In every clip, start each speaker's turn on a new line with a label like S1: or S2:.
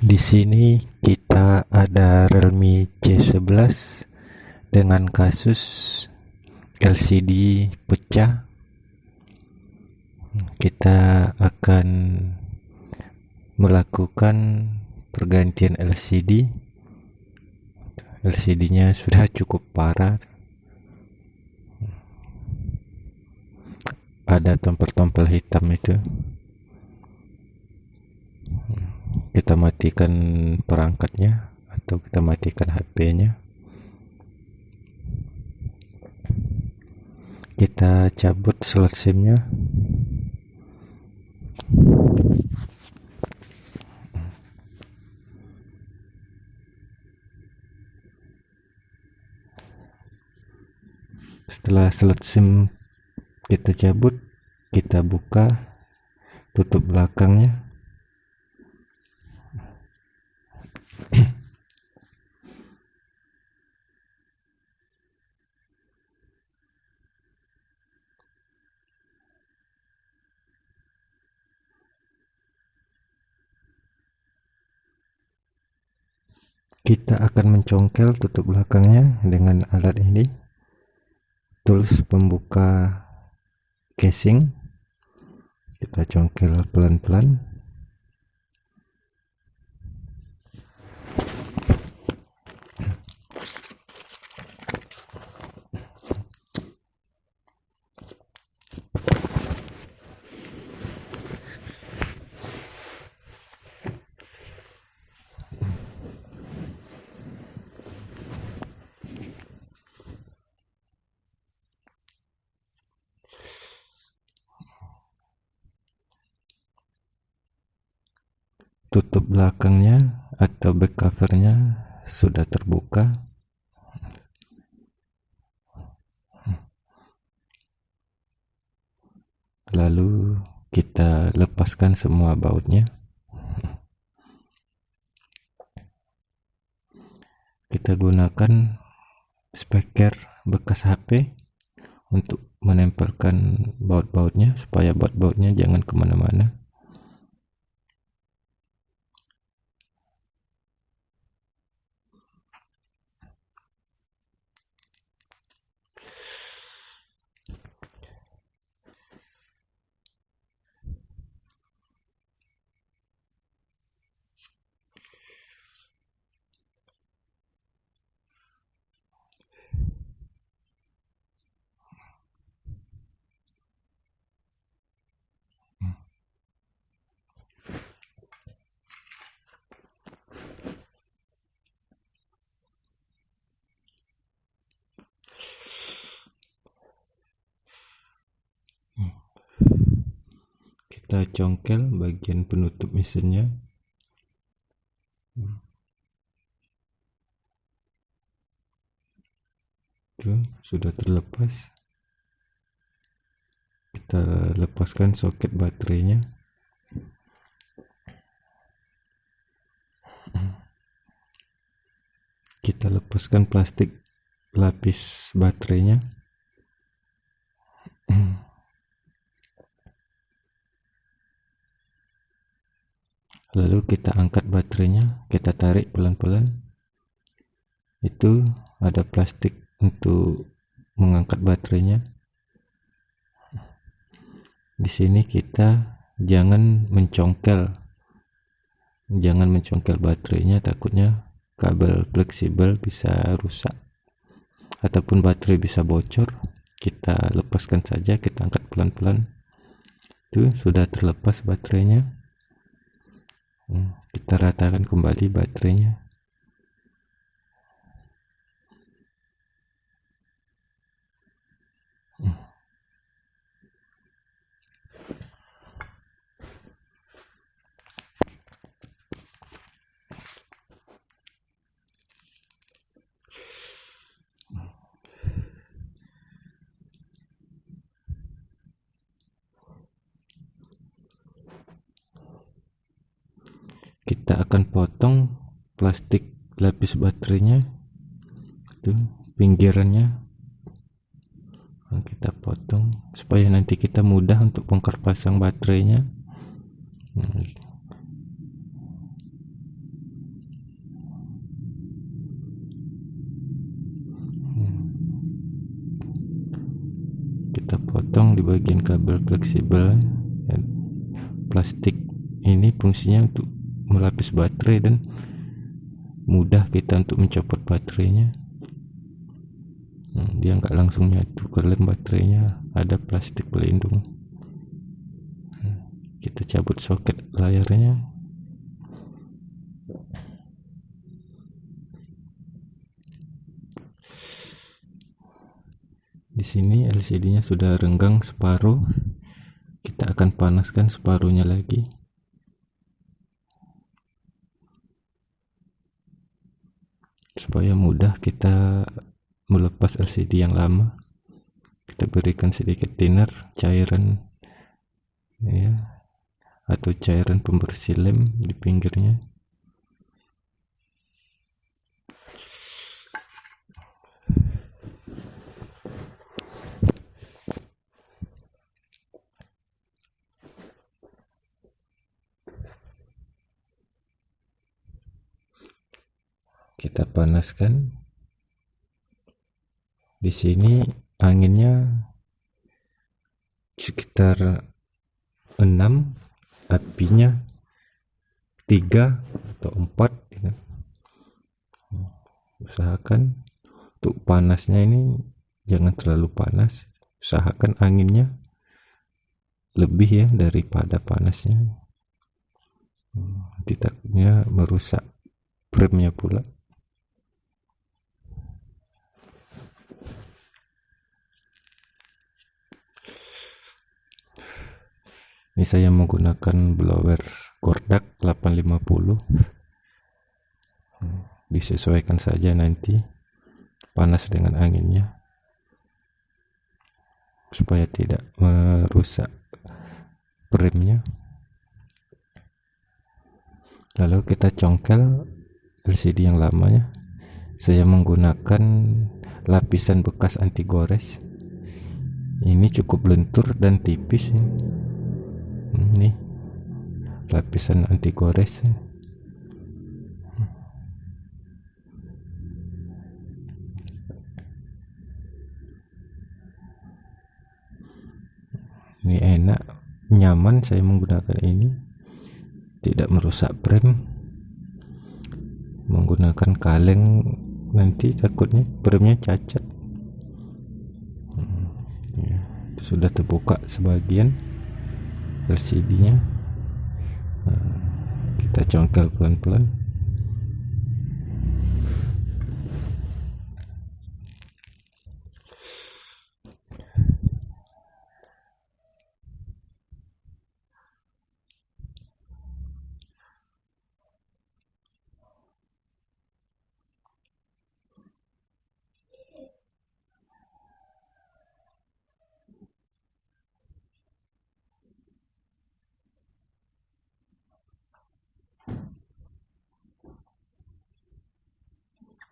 S1: Di sini kita ada Realme C11 dengan kasus LCD pecah. Kita akan melakukan pergantian LCD. LCD-nya sudah cukup parah. Ada tompel-tompel hitam itu. Kita matikan perangkatnya atau kita matikan HP-nya. Kita cabut slot SIM-nya. Setelah slot SIM kita cabut, kita buka, tutup belakangnya. Kita akan mencongkel tutup belakangnya dengan alat ini, tools pembuka casing. Kita congkel pelan-pelan. Tutup belakangnya atau back covernya sudah terbuka. Lalu kita lepaskan semua bautnya. Kita gunakan speker bekas HP untuk menempelkan baut-bautnya supaya baut-bautnya jangan kemana-mana. Kita congkel bagian penutup mesinnya. Itu sudah terlepas. Kita lepaskan soket baterainya. Kita lepaskan plastik lapis baterainya. Lalu kita angkat baterainya, kita tarik pelan-pelan. Itu ada plastik untuk mengangkat baterainya. Di sini kita jangan mencongkel baterainya, takutnya kabel fleksibel bisa rusak ataupun baterai bisa bocor. Kita lepaskan saja, kita angkat pelan-pelan. Itu sudah terlepas baterainya. Kita ratakan kembali baterainya. Kita akan potong plastik lapis baterainya, itu pinggirannya kita potong supaya nanti kita mudah untuk bongkar pasang baterainya. kita potong di bagian kabel fleksibel. Plastik ini fungsinya untuk melapis baterai dan mudah kita untuk mencopot baterainya. Dia nggak langsung nyatu ke lem baterainya, ada plastik pelindung. Kita cabut soket layarnya. Di sini LCD-nya sudah renggang separuh. Kita akan panaskan separuhnya lagi. Supaya mudah kita melepas LCD yang lama. Kita berikan sedikit thinner, cairan ya, atau cairan pembersih lem di pinggirnya. Kita panaskan. Di sini anginnya sekitar 6, apinya 3 atau 4 ya. Usahakan untuk panasnya ini jangan terlalu panas, usahakan anginnya lebih ya daripada panasnya, nanti takutnya merusak frame-nya pula. Ini saya menggunakan blower Kordak 850. Disesuaikan saja nanti panas dengan anginnya supaya tidak merusak frame-nya. Lalu kita congkel LCD yang lamanya. Saya menggunakan lapisan bekas anti gores. Ini cukup lentur dan tipis ya. Nih lapisan anti gores. Ini enak, nyaman saya menggunakan ini, tidak merusak frame. Menggunakan kaleng nanti takutnya frame-nya cacat. Sudah terbuka sebagian LCD-nya. Kita congkel pelan-pelan.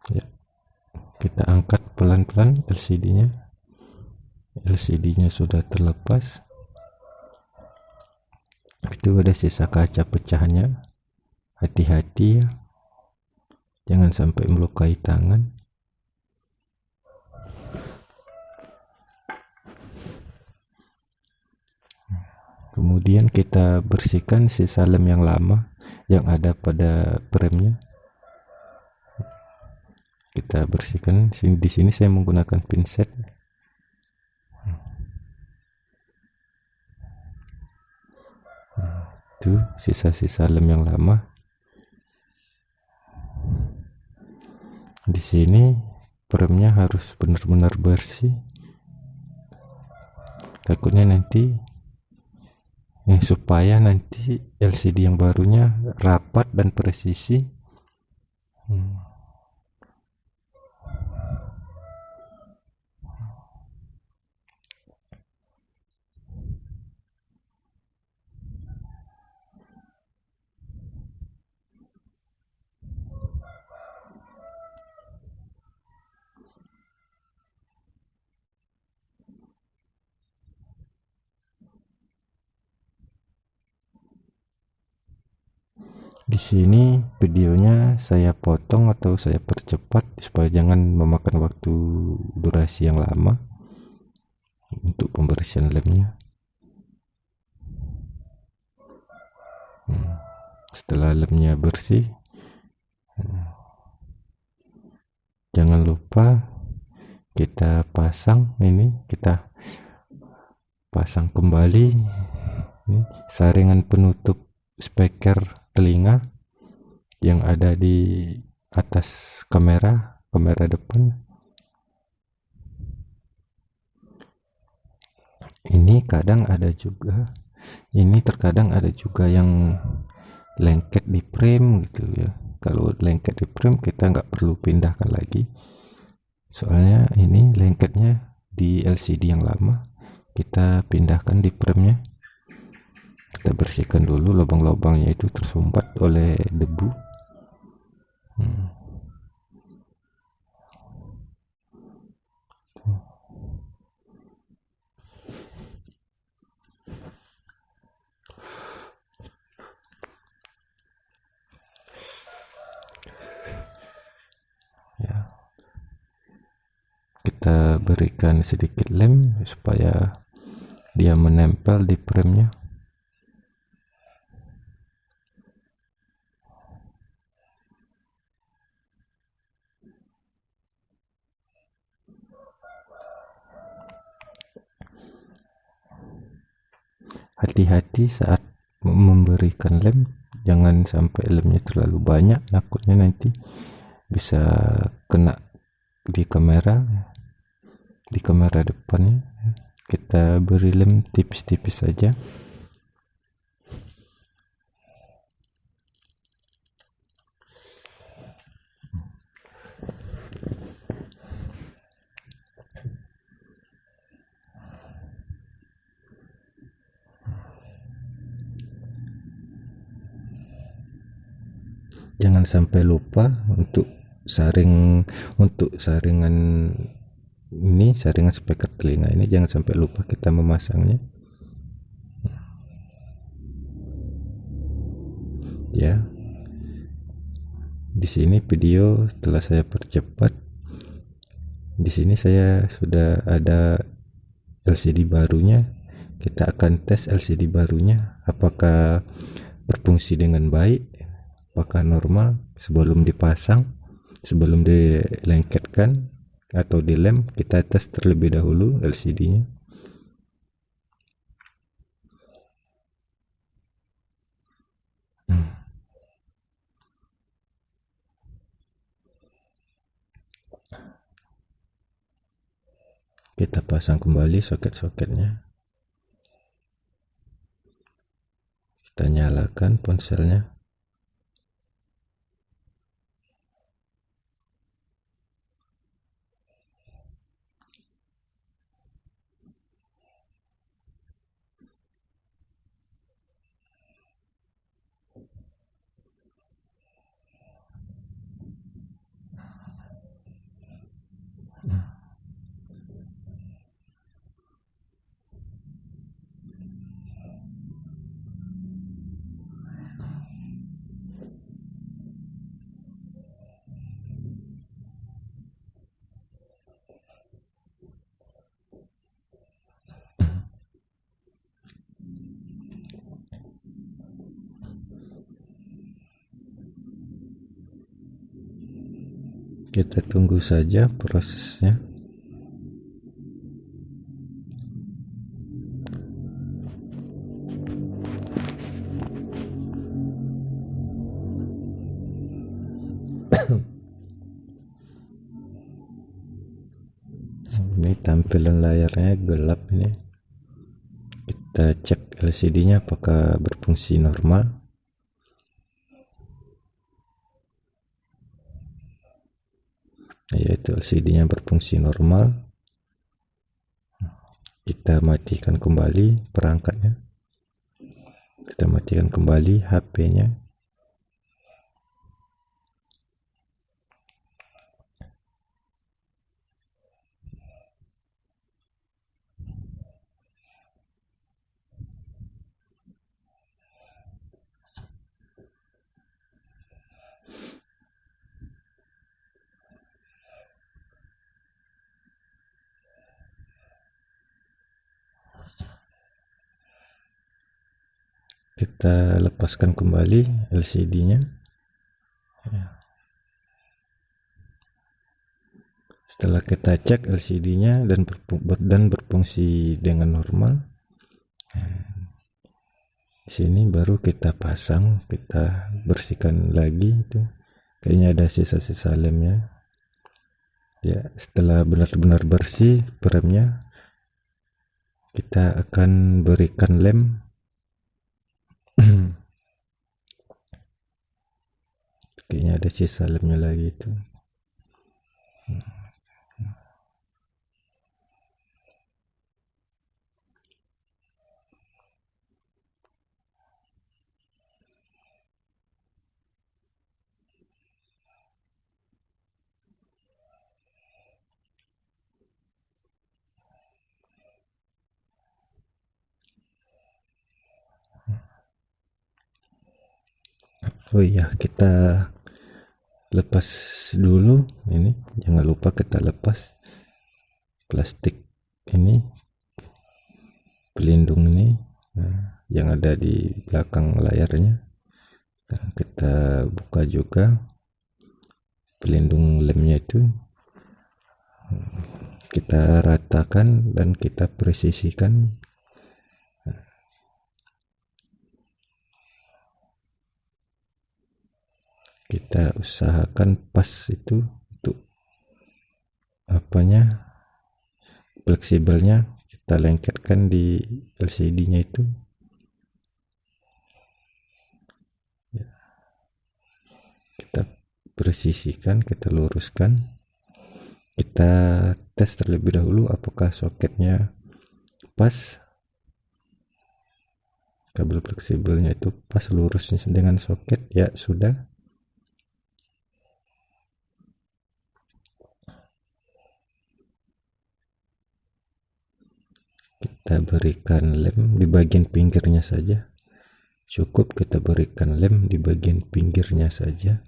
S1: Ya, kita angkat pelan-pelan LCD-nya. LCD-nya sudah terlepas. Itu ada sisa kaca pecahnya. Hati-hati ya, jangan sampai melukai tangan. Kemudian kita bersihkan sisa lem yang lama yang ada pada frame-nya. Kita bersihkan. Di sini saya menggunakan pinset. Itu sisa-sisa lem yang lama. Di sini frame-nya harus benar-benar bersih. Takutnya nanti supaya nanti LCD yang barunya rapat dan presisi. Di sini videonya saya potong atau saya percepat supaya jangan memakan waktu durasi yang lama. untuk pembersihan lemnya. Setelah lemnya bersih, jangan lupa kita pasang kembali ini saringan penutup speaker telinga yang ada di atas kamera depan. Terkadang ada juga yang lengket di frame gitu ya. Kalau lengket di frame kita nggak perlu pindahkan lagi, soalnya ini lengketnya di LCD yang lama. Kita pindahkan di frame-nya, kita bersihkan dulu lubang-lubangnya itu tersumbat oleh debu. Ya, kita berikan sedikit lem supaya dia menempel di frame-nya. Hati-hati saat memberikan lem, jangan sampai lemnya terlalu banyak, takutnya nanti bisa kena di kamera depannya. Kita beri lem tipis-tipis saja. Jangan sampai lupa untuk saringan speaker telinga ini, jangan sampai lupa kita memasangnya ya. Di sini video telah saya percepat. Di sini saya sudah ada LCD barunya. Kita akan tes LCD barunya apakah berfungsi dengan baik, apakah normal. Sebelum dilengketkan atau dilem, kita tes terlebih dahulu LCD-nya. Kita pasang kembali soket-soketnya. Kita nyalakan ponselnya. Kita tunggu saja prosesnya. Ini tampilan layarnya gelap ini. Kita cek LCD-nya apakah berfungsi normal. Yaitu LCD-nya berfungsi normal. Kita matikan kembali perangkatnya. Kita matikan kembali HP-nya. kita lepaskan kembali LCD-nya. Setelah kita cek LCD-nya dan berfungsi dengan normal, di sini baru kita pasang, kita bersihkan lagi. Itu kayaknya ada sisa-sisa lemnya. Ya, setelah benar-benar bersih frame-nya, kita akan berikan lem. Kayaknya ada sisa lemnya lagi itu. Oh iya, kita lepas dulu ini, jangan lupa kita lepas plastik ini, pelindung ini, yang ada di belakang layarnya. Nah, kita buka juga pelindung lemnya itu, kita ratakan dan kita presisikan. Kita usahakan pas itu untuk apanya, fleksibelnya kita lengketkan di LCD-nya itu. Kita presisikan, kita luruskan, kita tes terlebih dahulu apakah soketnya pas, kabel fleksibelnya itu pas lurus dengan soket. Ya sudah, kita berikan lem di bagian pinggirnya saja, cukup kita berikan lem di bagian pinggirnya saja.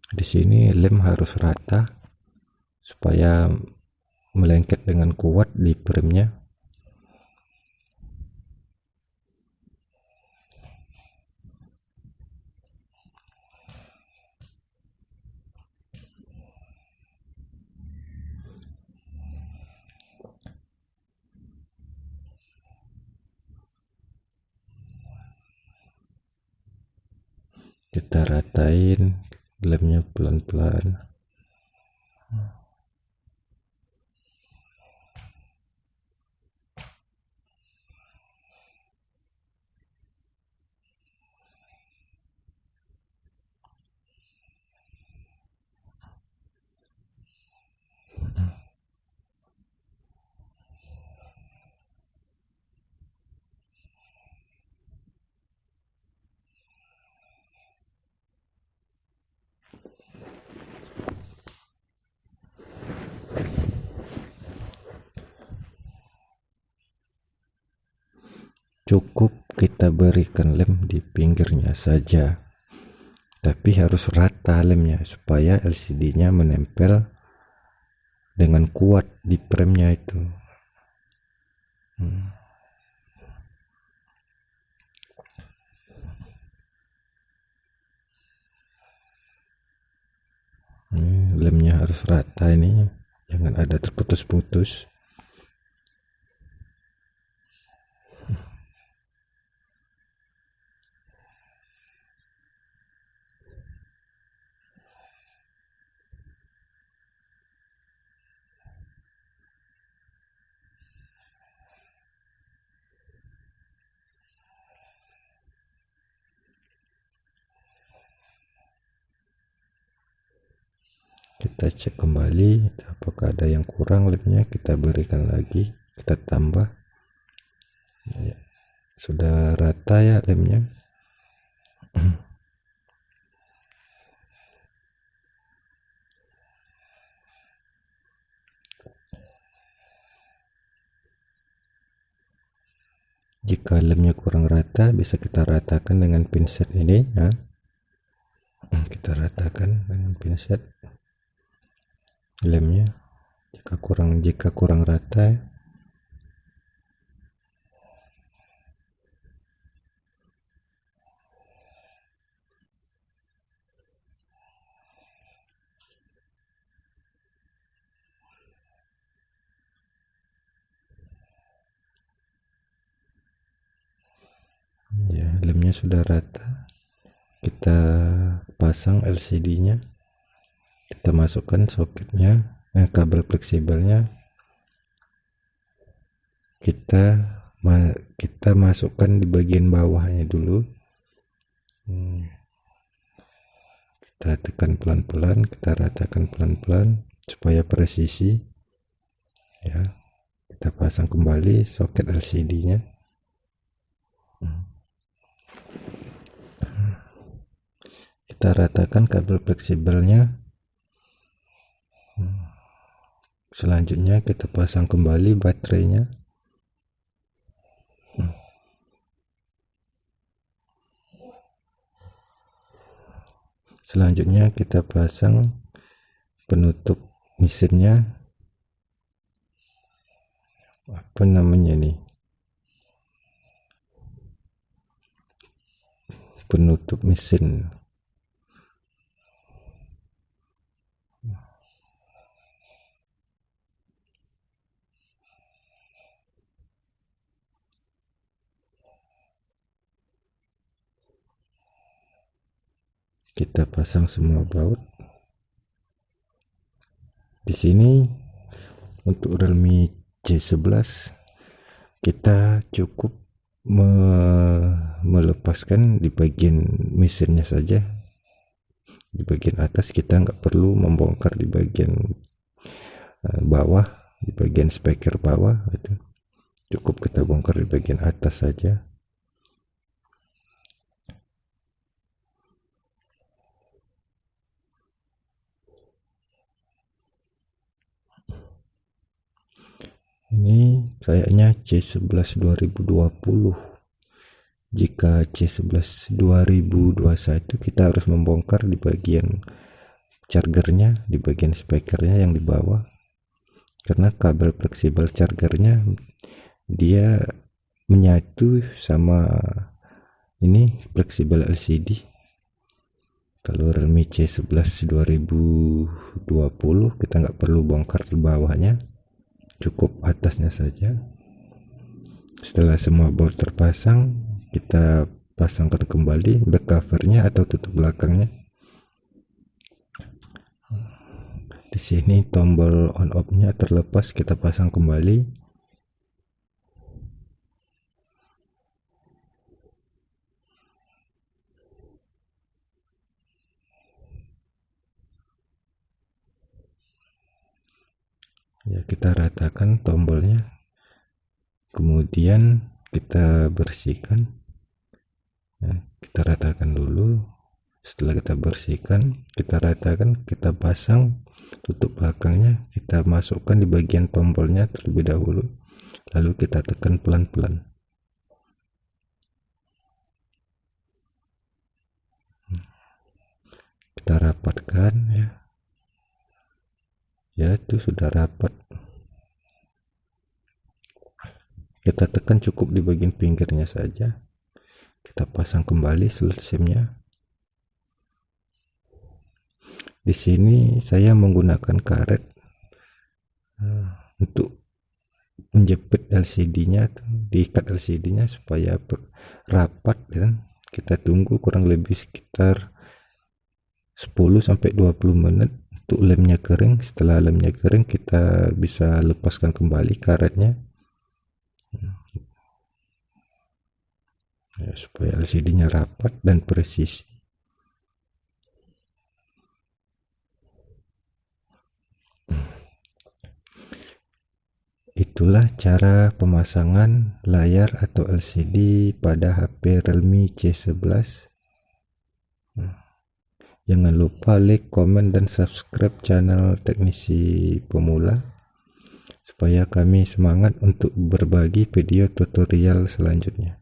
S1: Di sini lem harus rata supaya melengket dengan kuat di frame-nya. Kita ratain lemnya pelan-pelan. Cukup kita berikan lem di pinggirnya saja, tapi harus rata lemnya supaya LCD-nya menempel dengan kuat di frame-nya itu. Lemnya harus rata ini, jangan ada terputus-putus. Kita cek kembali apakah ada yang kurang lemnya, kita berikan lagi, kita tambah. Ya, sudah rata ya lemnya. Jika lemnya kurang rata, bisa kita ratakan dengan pinset ini ya. Kita ratakan dengan pinset lemnya. jika kurang rata ya, lemnya sudah rata, kita pasang LCD-nya, kita masukkan soketnya, kabel fleksibelnya, kita masukkan di bagian bawahnya dulu. Kita tekan pelan-pelan, kita ratakan pelan-pelan supaya presisi ya. Kita pasang kembali soket LCD-nya. Kita ratakan kabel fleksibelnya. Selanjutnya kita pasang kembali baterainya. Selanjutnya kita pasang penutup mesinnya, apa namanya nih, penutup mesin. Kita pasang semua baut. Di sini untuk Realme C11 kita cukup melepaskan di bagian mesinnya saja. Di bagian atas kita nggak perlu membongkar di bagian bawah, di bagian speaker bawah itu. Cukup kita bongkar di bagian atas saja. Ini kayaknya C11 2020. Jika C11 2021 kita harus membongkar di bagian chargernya, di bagian speakernya yang di bawah, karena kabel fleksibel chargernya dia menyatu sama ini fleksibel LCD. Kalau Realme C11 2020 kita nggak perlu bongkar di bawahnya, cukup atasnya saja. Setelah semua baut terpasang, kita pasangkan kembali back covernya atau tutup belakangnya. Di sini tombol on off-nya terlepas, kita pasang kembali. Ya, kita ratakan tombolnya. Kemudian kita bersihkan. Nah, kita ratakan dulu. Setelah kita bersihkan, kita ratakan, kita pasang tutup belakangnya, kita masukkan di bagian tombolnya terlebih dahulu, lalu kita tekan pelan-pelan. Kita rapatkan ya. Ya, itu sudah rapat. Kita tekan cukup di bagian pinggirnya saja. Kita pasang kembali slot SIM-nya. Di sini saya menggunakan karet untuk menjepit LCD-nya, diikat LCD-nya supaya rapat, dan kita tunggu kurang lebih sekitar 10-20 menit untuk lemnya kering. Setelah lemnya kering, kita bisa lepaskan kembali karetnya ya, supaya LCD-nya rapat dan presisi. Itulah cara pemasangan layar atau LCD pada HP Realme C11. Jangan lupa like, komen, dan subscribe channel Teknisi Pemula supaya kami semangat untuk berbagi video tutorial selanjutnya.